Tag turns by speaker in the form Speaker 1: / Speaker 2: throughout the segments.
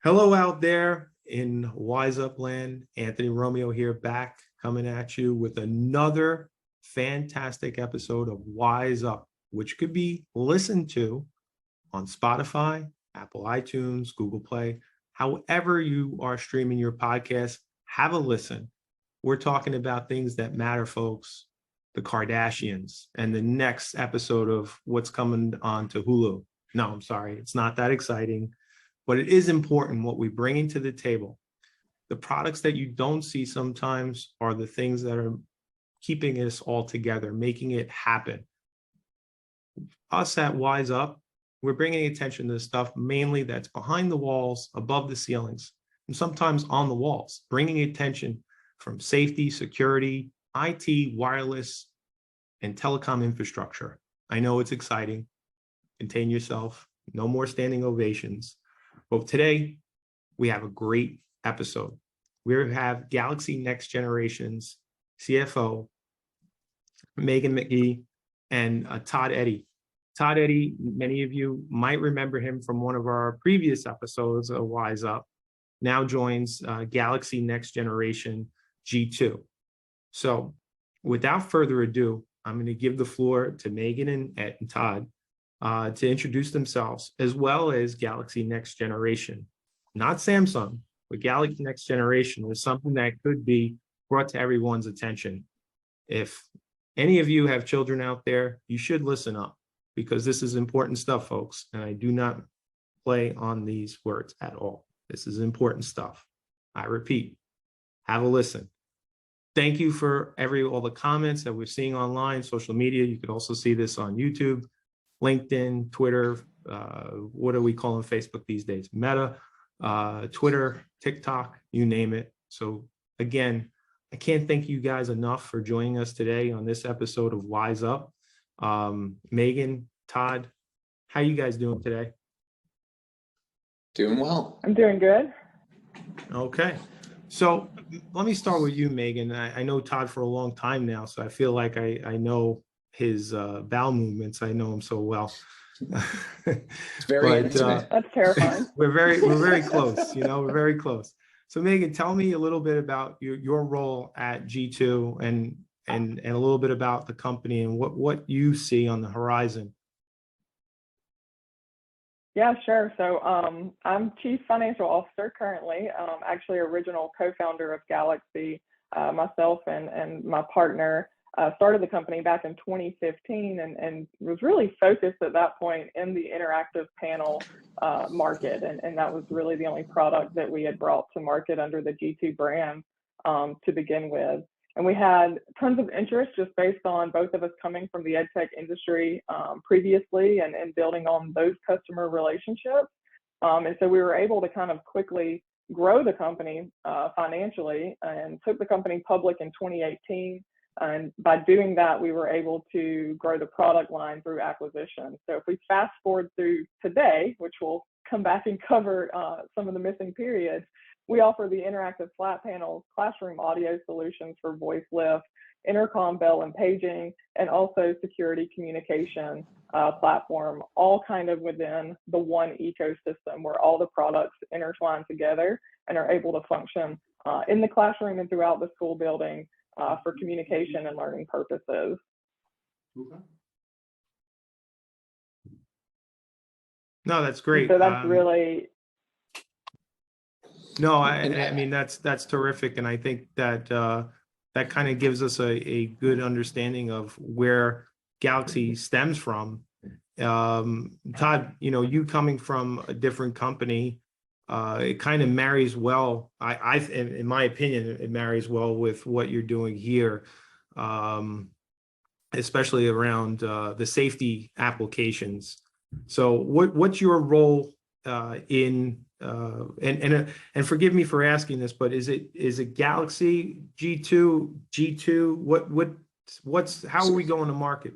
Speaker 1: Hello out there in WiseUP land. Anthony Romeo here, back coming at you with another fantastic episode of WiseUP, which could be listened to on Spotify, Apple iTunes, Google Play, however you are streaming your podcast. Have a listen. We're talking about things that matter, folks. The Kardashians and the next episode of what's coming on to Hulu. No, I'm sorry, it's not that exciting. But it is important what we bring into the table. The products that you don't see sometimes are the things that are keeping us all together, making it happen. Us at WiseUP, we're bringing attention to the stuff mainly that's behind the walls, above the ceilings, and sometimes on the walls, bringing attention from safety, security, IT, wireless, and telecom infrastructure. I know it's exciting. Contain yourself. No more standing ovations. But today, we have a great episode. We have Galaxy Next Generation's CFO, Magen McGahee, and Todd Eddy. Todd Eddy, many of you might remember him from one of our previous episodes of WiseUp, now joins Galaxy Next Generation G2. So without further ado, I'm going to give the floor to Magen and Todd to introduce themselves, as well as Galaxy Next Generation. Not Samsung, but Galaxy Next Generation is something that could be brought to everyone's attention. If any of you have children out there, you should listen up, because this is important stuff, folks. And I do not play on these words at all. This is important stuff. I repeat, have a listen. Thank you for all the comments that we're seeing online, social media. You could also see this on YouTube, LinkedIn, Twitter, what are we calling Facebook these days? Meta, Twitter, TikTok, you name it. So again, I can't thank you guys enough for joining us today on this episode of WiseUp. Magen, Todd, how you guys doing today?
Speaker 2: Doing well.
Speaker 3: I'm doing good.
Speaker 1: Okay. So let me start with you, Magen. I know Todd for a long time now, so I feel like I know his bowel movements. I know him so well.
Speaker 2: It's very intimate.
Speaker 3: That's terrifying.
Speaker 1: We're very close. We're very close. So Magen, tell me a little bit about your role at G2 and a little bit about the company and what you see on the horizon.
Speaker 3: Yeah, sure. So I'm Chief Financial Officer currently, actually original co-founder of Galaxy. Myself and my partner started the company back in 2015 and was really focused at that point in the interactive panel market. And that was really the only product that we had brought to market under the G2 brand to begin with. And we had tons of interest just based on both of us coming from the ed tech industry previously and building on those customer relationships. And so we were able to kind of quickly grow the company financially and took the company public in 2018. And by doing that, we were able to grow the product line through acquisition. So if we fast forward through today, which we'll come back and cover some of the missing periods, we offer the interactive flat panel classroom audio solutions for voice lift, intercom bell and paging, and also security communication platform, all kind of within the one ecosystem where all the products intertwine together and are able to function in the classroom and throughout the school building for communication and learning purposes.
Speaker 1: Okay. No, that's great.
Speaker 3: So that's really...
Speaker 1: No, I mean, that's terrific. And I think that that kind of gives us a good understanding of where Galaxy stems from. Todd, you coming from a different company, it kind of marries well. In my opinion, it marries well with what you're doing here, especially around the safety applications. So what's your role in and forgive me for asking this, but is it Galaxy G2? How are we going to market?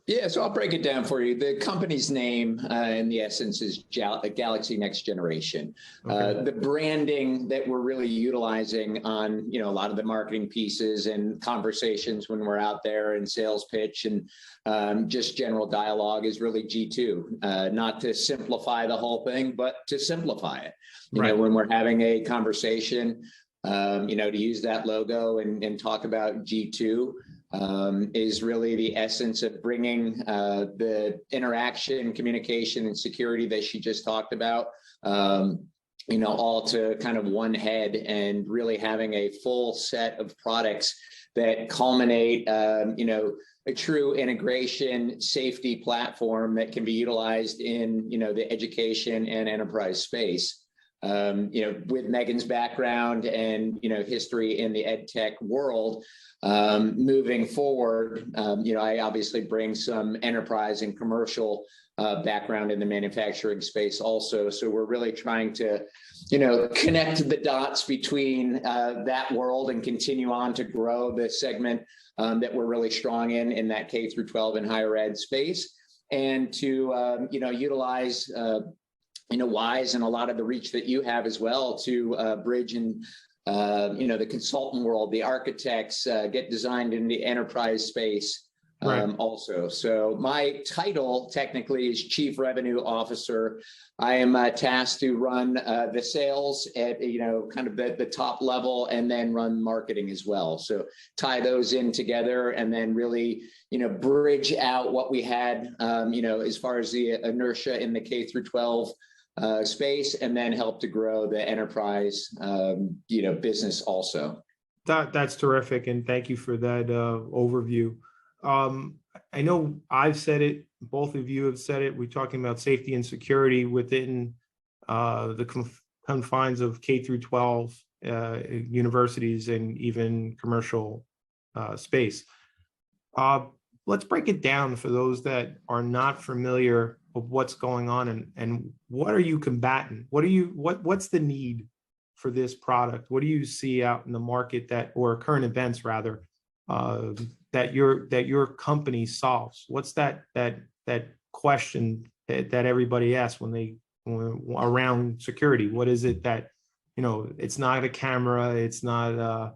Speaker 2: Yeah, so I'll break it down for you. The company's name, in the essence, is Galaxy Next Generation.
Speaker 1: Okay.
Speaker 2: The branding that we're really utilizing on, a lot of the marketing pieces and conversations when we're out there and sales pitch and just general dialogue is really G2. Not to simplify the whole thing, but to simplify it.
Speaker 1: Right.
Speaker 2: When we're having a conversation, to use that logo and talk about G2. Is really the essence of bringing the interaction, communication, and security that she just talked about, all to kind of one head, and really having a full set of products that culminate, a true integration safety platform that can be utilized in, the education and enterprise space. With Megan's background and, history in the ed tech world, moving forward, I obviously bring some enterprise and commercial background in the manufacturing space also. So we're really trying to, connect the dots between that world and continue on to grow the segment that we're really strong in that K through 12 and higher ed space, and to, utilize Wise and a lot of the reach that you have as well to bridge and the consultant world, the architects, get designed in the enterprise space also. So my title technically is Chief Revenue Officer. I am tasked to run the sales at kind of the top level, and then run marketing as well. So tie those in together, and then really bridge out what we had as far as the inertia in the K through 12 space, and then help to grow the enterprise, business also.
Speaker 1: That's terrific, and thank you for that overview. I know I've said it, both of you have said it. We're talking about safety and security within the confines of K through 12 universities and even commercial space. Let's break it down for those that are not familiar of what's going on, and what are you combating? What's the need for this product? What do you see out in the market or current events rather, that your company solves? What's that question that everybody asks when around security? What is it that, it's not a camera, it's not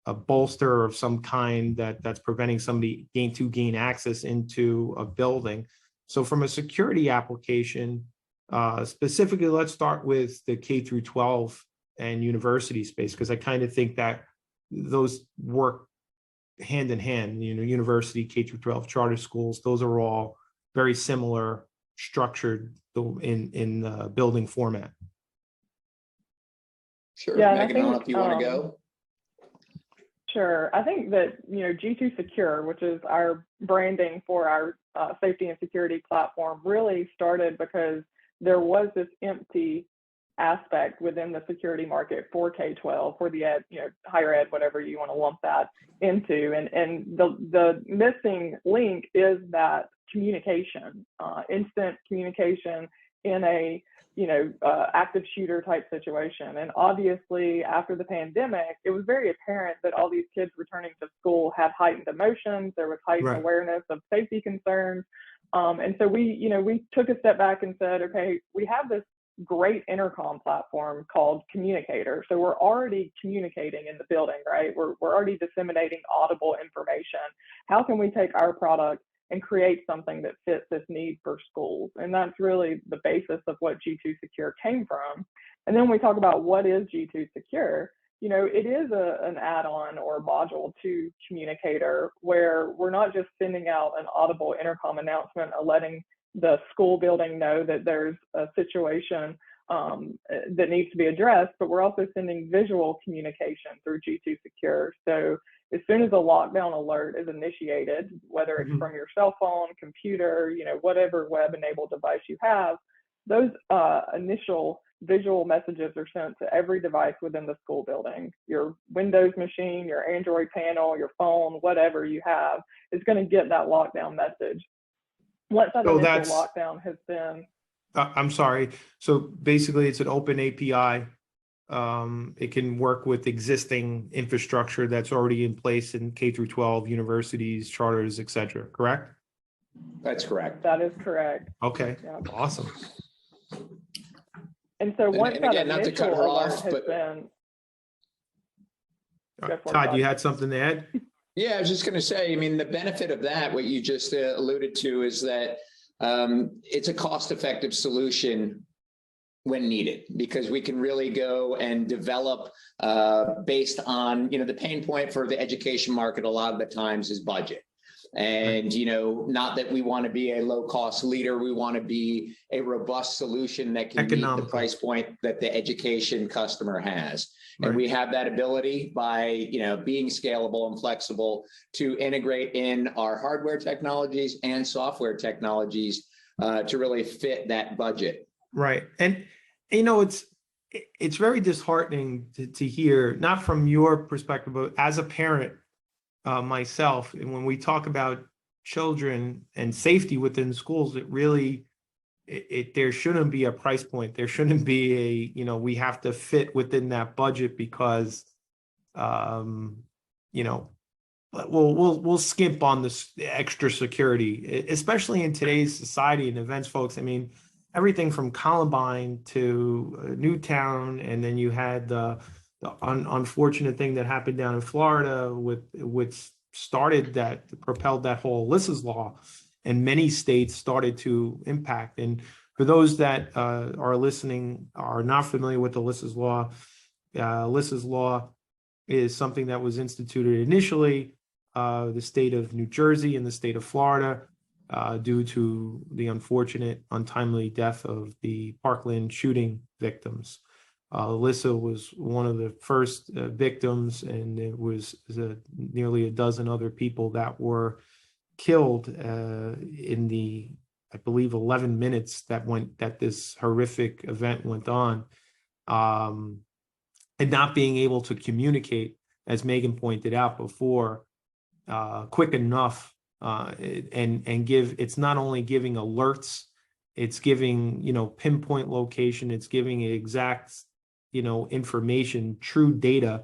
Speaker 1: a bolster of some kind that's preventing somebody gain access into a building. So from a security application, specifically, let's start with the K through 12 and university space, because I kind of think that those work hand in hand. University, K through 12, charter schools, those are all very similar, structured in building format.
Speaker 2: Sure,
Speaker 3: Yeah,
Speaker 2: Megan, I don't know if you want to go.
Speaker 3: Sure. I think that, G2 Secure, which is our branding for our safety and security platform, really started because there was this empty aspect within the security market for K-12, for the ed, higher ed, whatever you want to lump that into. And the missing link is that communication, instant communication in a active shooter type situation. And obviously after the pandemic, it was very apparent that all these kids returning to school had heightened emotions. There was heightened awareness of safety concerns. And so we took a step back and said, okay, we have this great intercom platform called Communicator. So we're already communicating in the building, right? We're already disseminating audible information. How can we take our product and create something that fits this need for schools? And that's really the basis of what G2 Secure came from. And then we talk about what is G2 Secure. It is an add-on or module to Communicator, where we're not just sending out an audible intercom announcement or letting the school building know that there's a situation that needs to be addressed, but we're also sending visual communication through G2 Secure. So as soon as a lockdown alert is initiated, whether it's from your cell phone, computer, whatever web-enabled device you have, those initial visual messages are sent to every device within the school building. Your Windows machine, your Android panel, your phone, whatever you have, is going to get that lockdown message. Once that initial lockdown has been...
Speaker 1: I'm sorry. So basically, it's an open API It can work with existing infrastructure that's already in place in K through 12 universities, charters, et cetera, correct?
Speaker 2: That's correct.
Speaker 3: That is correct.
Speaker 1: Okay,
Speaker 3: Yeah.
Speaker 1: awesome.
Speaker 3: And so once
Speaker 2: and
Speaker 3: that
Speaker 2: again, not to cut
Speaker 3: initial
Speaker 2: her
Speaker 3: alert
Speaker 2: off,
Speaker 3: has
Speaker 2: but
Speaker 3: been, Go for it,
Speaker 1: Todd, you
Speaker 3: Todd.
Speaker 1: had something to add?
Speaker 2: yeah, I was just going to say, I mean, the benefit of that, what you just alluded to, is that it's a cost-effective solution when needed, because we can really go and develop based on, the pain point for the education market a lot of the times is budget. And, not that we want to be a low cost leader, we want to be a robust solution that can meet the price point that the education customer has.
Speaker 1: Right.
Speaker 2: And we have that ability by, being scalable and flexible to integrate in our hardware technologies and software technologies to really fit that budget.
Speaker 1: Right. And, it's very disheartening to hear, not from your perspective, but as a parent myself, and when we talk about children and safety within schools, it really, there shouldn't be a price point. There shouldn't be we have to fit within that budget because, we'll skimp on this extra security, especially in today's society and events, folks. I mean, everything from Columbine to Newtown, and then you had the unfortunate thing that happened down in Florida which propelled that whole Alyssa's law, and many states started to impact. And for those that are listening, are not familiar with Alyssa's law is something that was instituted initially the state of New Jersey and the state of Florida due to the unfortunate untimely death of the Parkland shooting victims. Alyssa was one of the first victims, and it was nearly a dozen other people that were killed in the, I believe, 11 minutes that this horrific event went on, and not being able to communicate, as Megan pointed out before, quick enough, and give. It's not only giving alerts, it's giving pinpoint location, it's giving exact information, true data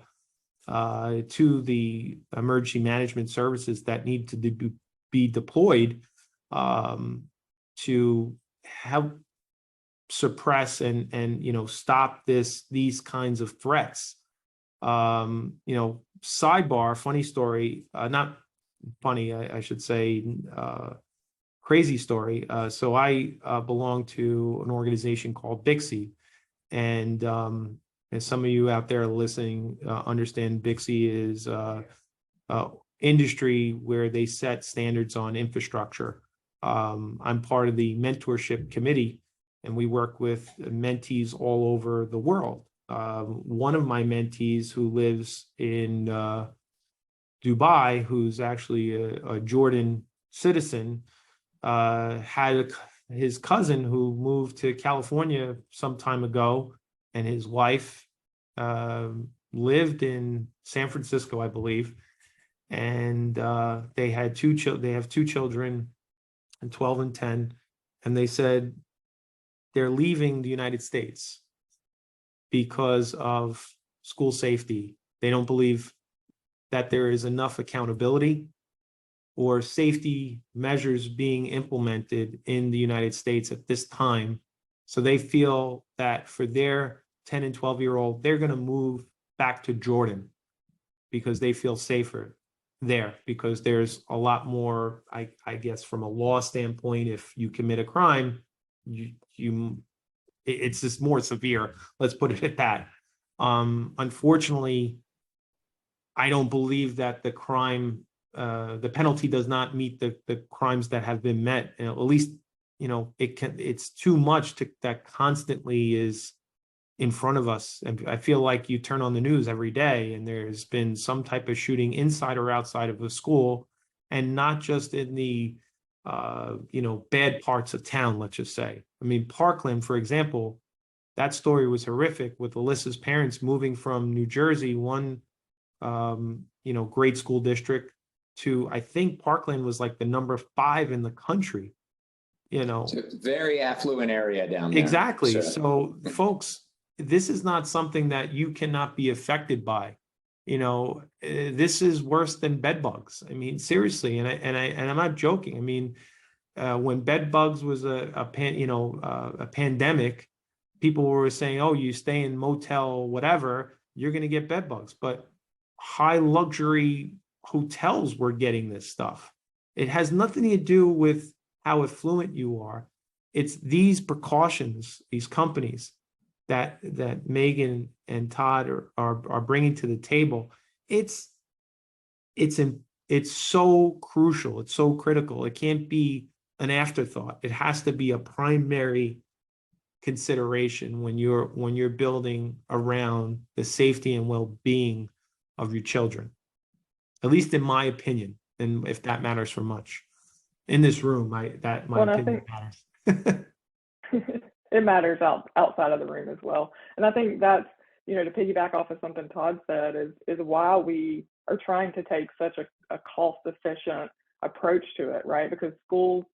Speaker 1: to the emergency management services that need to be deployed to help suppress and stop these kinds of threats. Sidebar, funny story, not funny, I should say, crazy story. So I belong to an organization called Bixie, and as some of you out there listening understand, Bixie is industry where they set standards on infrastructure. I'm part of the mentorship committee, and we work with mentees all over the world. One of my mentees, who lives in Dubai, who's actually a Jordan citizen, had his cousin who moved to California some time ago, and his wife lived in San Francisco, I believe, and they had they have two children, 12 and 10, and they said they're leaving the United States because of school safety. They don't believe that there is enough accountability or safety measures being implemented in the United States at this time. So they feel that for their 10 and 12-year-old, they're going to move back to Jordan because they feel safer there, because there's a lot more, I guess, from a law standpoint, if you commit a crime, it's just more severe. Let's put it at that. Unfortunately, I don't believe that the the penalty does not meet the crimes that have been met. And at least, it's too much that constantly is in front of us. And I feel like you turn on the news every day and there's been some type of shooting inside or outside of a school, and not just in the, bad parts of town, let's just say. I mean, Parkland, for example, that story was horrific, with Alyssa's parents moving from New Jersey, one, great school district, to, I think Parkland was like the number 5 in the country,
Speaker 2: It's a very affluent area down there.
Speaker 1: Exactly. So folks, this is not something that you cannot be affected by. This is worse than bed bugs. I mean, seriously, and I'm not joking. I mean, when bed bugs was a pandemic, people were saying, "Oh, you stay in motel, whatever, you're going to get bed bugs." But high luxury hotels were getting this stuff. It has nothing to do with how affluent you are. It's these precautions, these companies that Megan and Todd are bringing to the table. It's so crucial. It's so critical. It can't be an afterthought. It has to be a primary consideration when you're building around the safety and well-being of your children. At least in my opinion, and if that matters for much in this room, my opinion matters.
Speaker 3: It matters outside of the room as well. And I think that's, to piggyback off of something Todd said, is why we are trying to take such a cost efficient approach to it, right? Because schools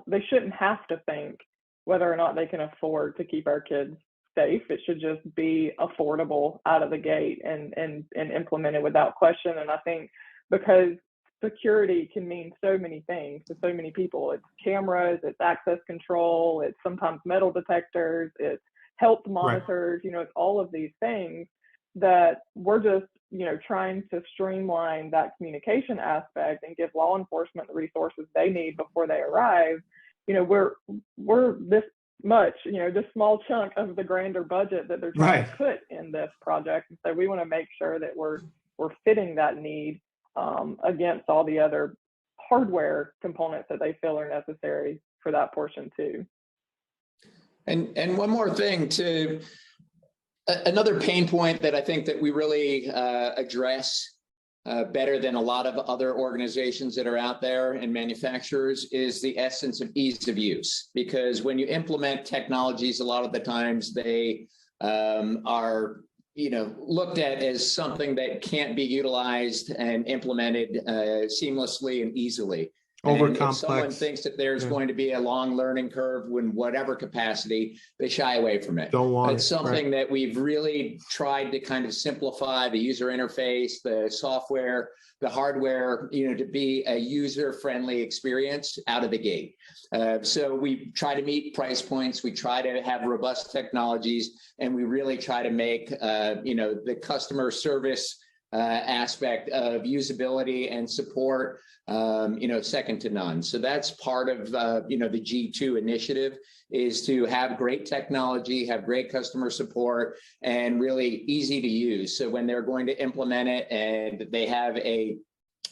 Speaker 3: they shouldn't have to think whether or not they can afford to keep our kids safe. It should just be affordable out of the gate and implemented without question. And I think because security can mean so many things to so many people. It's cameras, it's access control, it's sometimes metal detectors, it's health monitors, right. It's all of these things that we're just, trying to streamline that communication aspect and give law enforcement the resources they need before they arrive. We're this much, this small chunk of the grander budget that they're trying to put in this project. And so we want to make sure that we're fitting that need against all the other hardware components that they feel are necessary for that portion too.
Speaker 2: And one more thing, another pain point that I think that we really address better than a lot of other organizations that are out there and manufacturers is the essence of ease of use. Because when you implement technologies, a lot of the times they are looked at as something that can't be utilized and implemented seamlessly and easily. And if someone thinks that there's going to be a long learning curve in whatever capacity, they shy away from it. It's something that we've really tried to kind of simplify the user interface, the software, the hardware, to be a user-friendly experience out of the gate. So we try to meet price points, we try to have robust technologies, and we really try to make, the customer service aspect of usability and support, second to none. So that's part of, the G2 initiative, is to have great technology, have great customer support, and really easy to use. So when they're going to implement it and they have a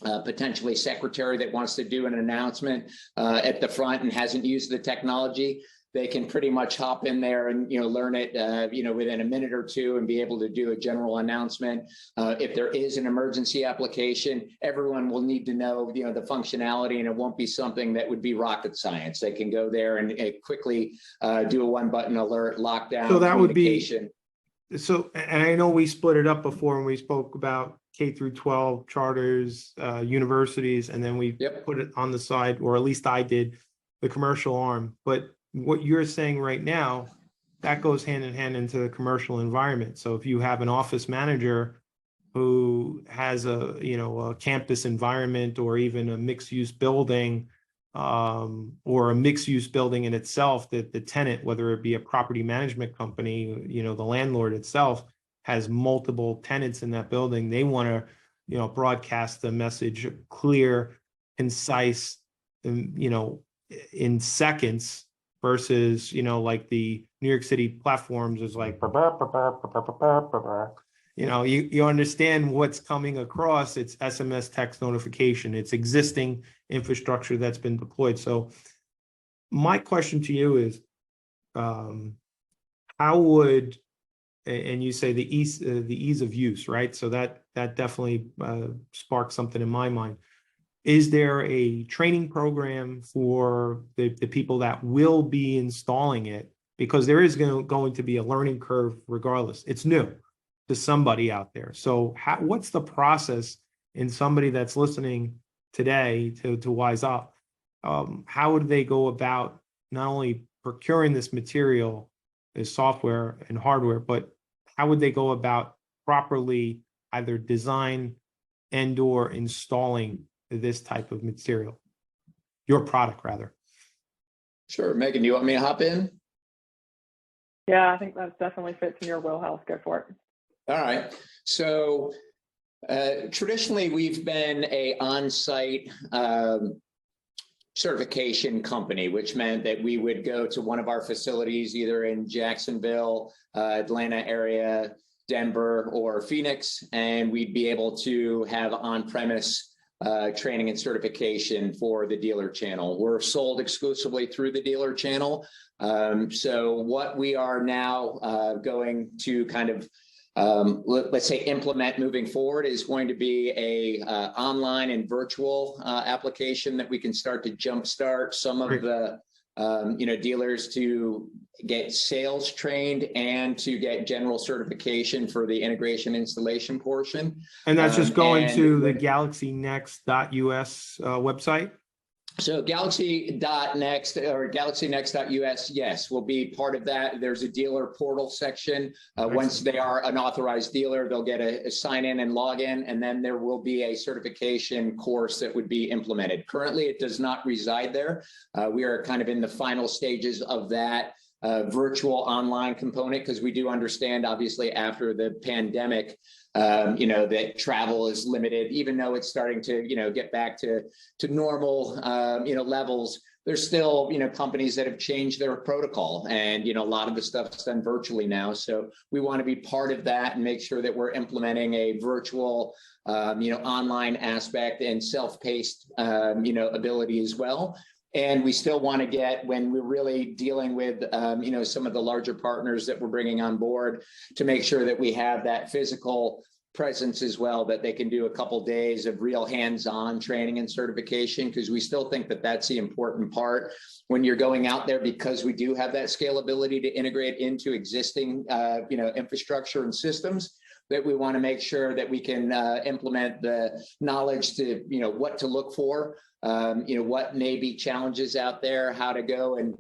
Speaker 2: potentially secretary that wants to do an announcement at the front and hasn't used the technology, they can pretty much hop in there and learn it within a minute or two and be able to do a general announcement. If there is an emergency application, everyone will need to know the functionality, and it won't be something that would be rocket science. They can go there and quickly do a one-button alert, lockdown.
Speaker 1: So that would be and I know we split it up before when we spoke about K through 12 charters, universities, and then we put it on the side, or at least I did, the commercial arm. But what you're saying right now, that goes hand in hand into the commercial environment. So if you have an office manager who has a campus environment, or even a mixed use building, or a mixed use building in itself, that the tenant, whether it be a property management company, the landlord itself has multiple tenants in that building, they want to, broadcast the message clear, concise, and, in seconds, versus, like the New York City platforms is like, you understand what's coming across. It's SMS text notification. It's existing infrastructure that's been deployed. So my question to you is, how would, and you say the ease of use, right? So that definitely sparks something in my mind. Is there a training program for the people that will be installing it? Because there is going to be a learning curve regardless. It's new to somebody out there. So what's the process in somebody that's listening today to WiseUP? How would they go about not only procuring this material, this software and hardware, but how would they go about properly either design and or installing this type of material, your product rather?
Speaker 2: Sure. Megan, do you want me to hop in?
Speaker 3: Yeah, I think that definitely fits in your wheelhouse. Go for it.
Speaker 2: All right. So traditionally, we've been a on-site certification company, which meant that we would go to one of our facilities, either in Jacksonville, Atlanta area, Denver, or Phoenix, and we'd be able to have on-premise training and certification for the dealer channel. We're sold exclusively through the dealer channel. So what we are now going to kind of let's say implement moving forward is going to be a online and virtual application that we can start to jumpstart some of the dealers to get sales trained and to get general certification for the integration installation portion.
Speaker 1: And that's just going to the galaxynext.us website? So
Speaker 2: Galaxy.next or galaxynext.us, yes, will be part of that. There's a dealer portal section. Once they are an authorized dealer, they'll get a sign in and log in, and then there will be a certification course that would be implemented. Currently, it does not reside there. We are kind of in the final stages of that virtual online component, because we do understand, obviously, after the pandemic, that travel is limited, even though it's starting to, get back to normal, levels. There's still, companies that have changed their protocol, and, a lot of the stuff's done virtually now. So we want to be part of that and make sure that we're implementing a virtual, online aspect and self-paced, ability as well. And we still want to get, when we're really dealing with, some of the larger partners that we're bringing on board, to make sure that we have that physical presence as well, that they can do a couple days of real hands-on training and certification, because we still think that that's the important part when you're going out there, because we do have that scalability to integrate into existing, infrastructure and systems, that we want to make sure that we can implement the knowledge to, what to look for, what may be challenges out there, how to go and,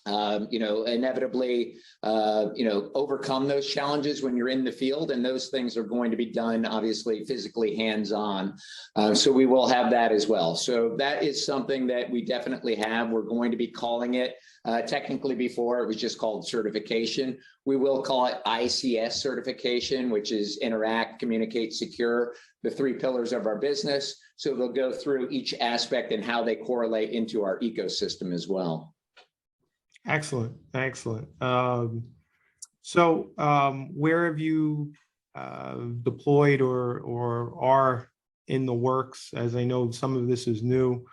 Speaker 2: inevitably, overcome those challenges when you're in the field. And those things are going to be done, obviously, physically hands-on. So we will have that as well. So that is something that we definitely have. We're going to be calling it, technically before it was just called certification. We will call it ICS certification, which is interact, communicate, secure, the three pillars of our business. So they'll go through each aspect and how they correlate into our ecosystem as well.
Speaker 1: Excellent. Excellent. So where have you deployed or are in the works, as I know some of this is new,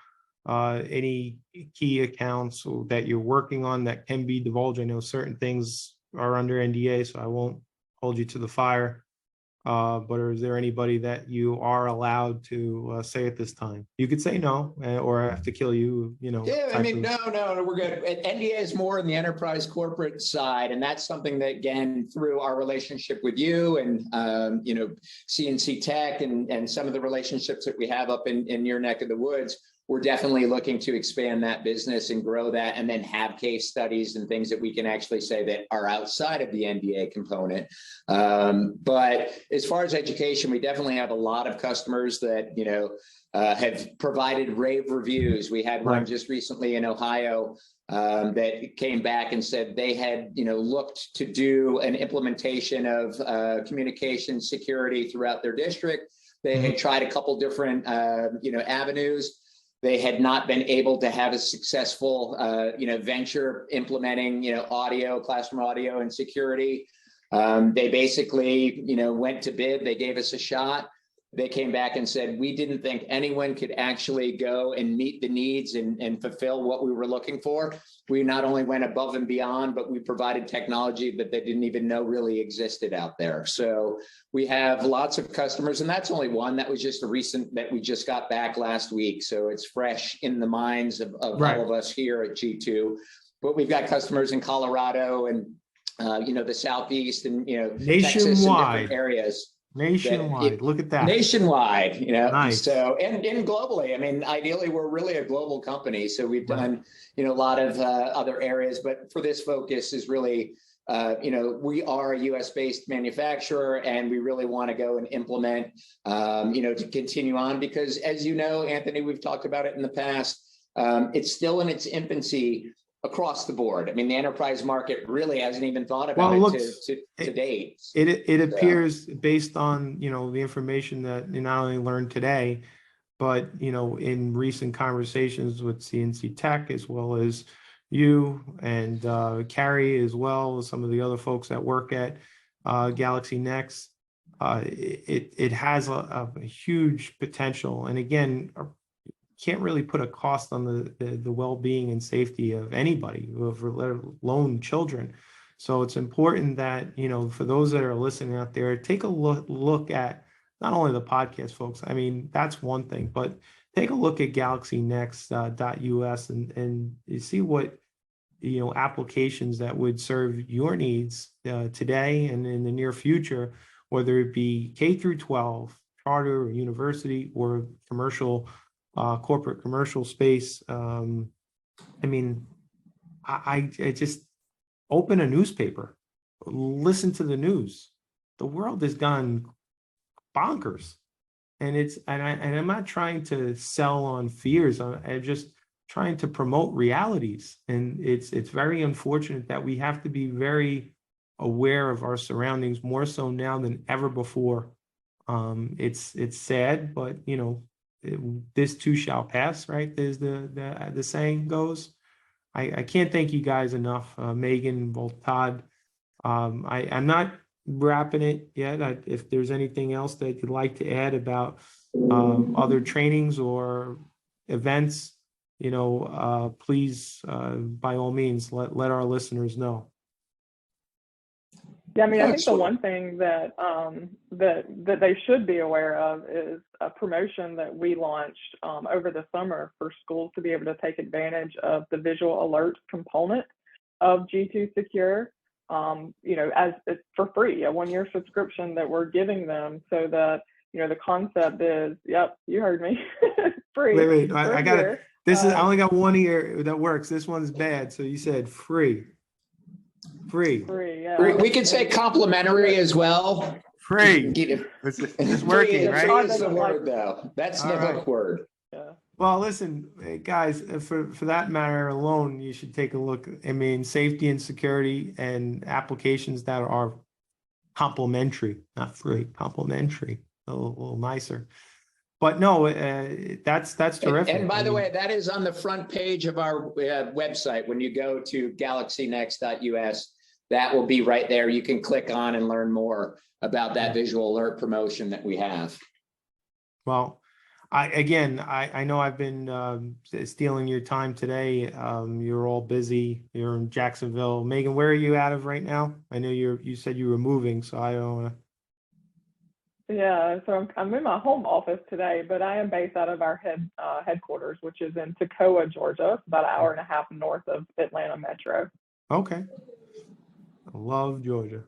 Speaker 1: any key accounts that you're working on that can be divulged? I know certain things are under NDA, so I won't hold you to the fire. But is there anybody that you are allowed to say at this time? You could say no, or I have to kill you,
Speaker 2: Yeah, I mean, no, we're good. NDA is more in the enterprise corporate side. And that's something that, again, through our relationship with you and, CNC Tech and some of the relationships that we have up in your neck of the woods, we're definitely looking to expand that business and grow that, and then have case studies and things that we can actually say that are outside of the NDA component. But as far as education, we definitely have a lot of customers that, have provided rave reviews. We had one just recently in Ohio that came back and said they had, looked to do an implementation of communication security throughout their district. They had tried a couple different, avenues. They had not been able to have a successful, venture implementing, audio, classroom audio and security. They basically, went to bid. They gave us a shot. They came back and said, we didn't think anyone could actually go and meet the needs and fulfill what we were looking for. We not only went above and beyond, but we provided technology that they didn't even know really existed out there. So we have lots of customers, and that's only one. That was just a recent that we just got back last week. So it's fresh in the minds of all of us here at G2. But we've got customers in Colorado and, the Southeast and, Texas and different areas.
Speaker 1: Nationwide, look at that.
Speaker 2: Nationwide,
Speaker 1: Nice.
Speaker 2: So, and globally, I mean, ideally, we're really a global company. So we've done, a lot of other areas, but for this focus is really, we are a US-based manufacturer, and we really want to go and implement, to continue on, because as you know, Anthony, we've talked about it in the past. It's still in its infancy across the board. I mean, the enterprise market really hasn't even thought about to date.
Speaker 1: It appears, based on, the information that you not only learned today, but, in recent conversations with CNC Tech, as well as you and Carrie, as well as some of the other folks that work at Galaxy Next, it has a huge potential. And again, can't really put a cost on the well-being and safety of anybody, let alone children. So it's important that, for those that are listening out there, take a look at not only the podcast, folks. I mean, that's one thing, but take a look at galaxynext.us and you see what, applications that would serve your needs today and in the near future, whether it be K through 12, charter or university, or commercial, corporate commercial space. I mean, I just open a newspaper, listen to the news. The world has gone bonkers, and I'm not trying to sell on fears. I'm just trying to promote realities, and it's very unfortunate that we have to be very aware of our surroundings, more so now than ever before. It's sad, but this too shall pass, right? There's the saying goes. I can't thank you guys enough, Megan, both Todd. I'm not wrapping it yet. If there's anything else that you'd like to add about other trainings or events, please, by all means, let our listeners know.
Speaker 3: Yeah, I mean, I think the one thing that that they should be aware of is a promotion that we launched over the summer for schools to be able to take advantage of the visual alerts component of G2 Secure. As it's for free, a 1-year subscription that we're giving them, so that the concept is, yep, you heard me, free.
Speaker 1: Wait, I got it. This is I only got one ear that works. This one's bad. So you said free. Free,
Speaker 3: yeah.
Speaker 2: We could say complimentary as well.
Speaker 1: Free. It's working, right?
Speaker 2: Free is the word, though. That's the hook word.
Speaker 3: Yeah.
Speaker 1: Well, listen, guys, for that matter alone, you should take a look. I mean, safety and security and applications that are complimentary, not free, complimentary, a little nicer. But no, that's terrific.
Speaker 2: And by the way, that is on the front page of our website. When you go to galaxynext.us, that will be right there. You can click on and learn more about that visual alert promotion that we have.
Speaker 1: Well, I know I've been stealing your time today. You're all busy. You're in Jacksonville. Megan, where are you out of right now? I know you said you were moving, so I don't want to.
Speaker 3: Yeah, so I'm in my home office today, but I am based out of our headquarters, which is in Toccoa, Georgia. It's about an hour and a half north of Atlanta Metro.
Speaker 1: Okay. I love Georgia.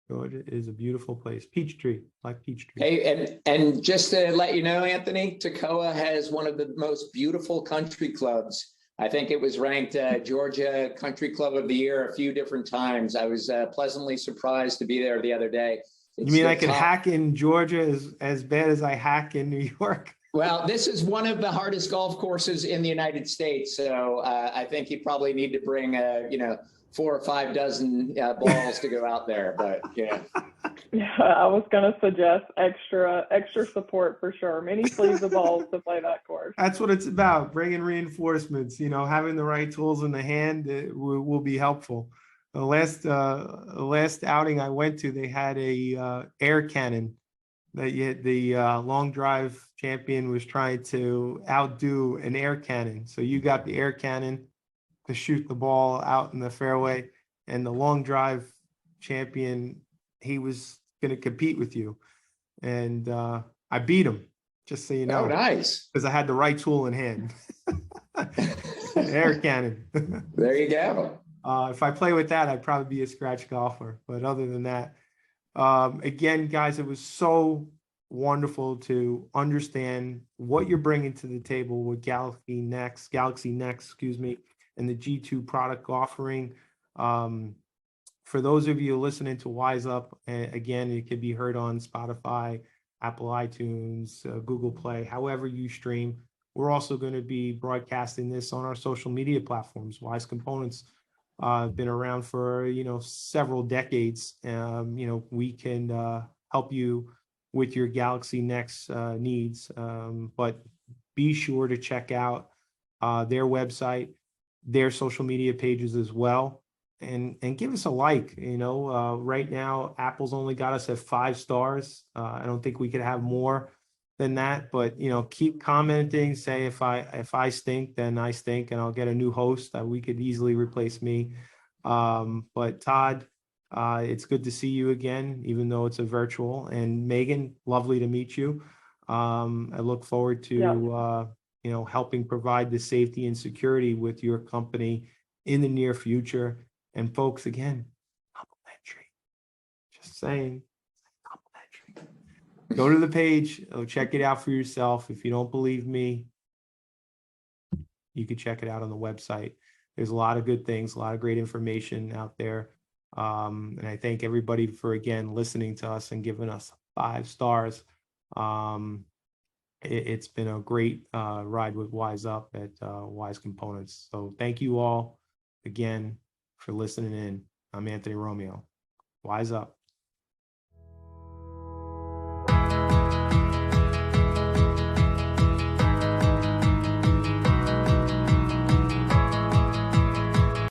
Speaker 1: Georgia is a beautiful place. Peachtree, like Peachtree.
Speaker 2: Hey, and just to let you know, Anthony, Toccoa has one of the most beautiful country clubs. I think it was ranked Georgia Country Club of the Year a few different times. I was pleasantly surprised to be there the other day.
Speaker 1: You mean I can hack in Georgia as bad as I hack in New York?
Speaker 2: Well, this is one of the hardest golf courses in the United States. So I think you probably need to bring, 4 or 5 dozen balls to go out there. But yeah.
Speaker 3: Yeah, I was going to suggest extra support for sure. Many sleeves of balls to play that course.
Speaker 1: That's what it's about. Bringing reinforcements. Having the right tools in the hand will be helpful. The last outing I went to, they had a air cannon that the long drive champion was trying to outdo an air cannon. So you got the air cannon to shoot the ball out in the fairway, and the long drive champion, he was going to compete with you, and I beat him. Just so you know.
Speaker 2: Oh, nice!
Speaker 1: Because I had the right tool in hand. Air cannon.
Speaker 2: There you go.
Speaker 1: If I play with that, I'd probably be a scratch golfer. But other than that, again, guys, it was so wonderful to understand what you're bringing to the table with Galaxy Next, and the G2 product offering. for those of you listening to Wise Up, again, it could be heard on Spotify, Apple iTunes, Google Play, however you stream. We're also going to be broadcasting this on our social media platforms. Wise Components been around for, several decades. We can help you with your Galaxy Next needs, but be sure to check out their website, their social media pages as well, and give us a like. Right now Apple's only got us at 5 stars. I don't think we could have more than that, but keep commenting. Say if I stink, then I stink, and I'll get a new host. We could easily replace me. But Todd, it's good to see you again, even though it's a virtual. And Megan, lovely to meet you. I look forward to helping provide the safety and security with your company in the near future. And folks, again, complimentary. Just saying, complimentary. Go to the page, check it out for yourself. If you don't believe me, you can check it out on the website. There's a lot of good things, a lot of great information out there. And I thank everybody for, again, listening to us and giving us 5 stars. It's been a great ride with Wise Up at Wise Components. So thank you all again for listening in. I'm Anthony Romeo. Wise Up.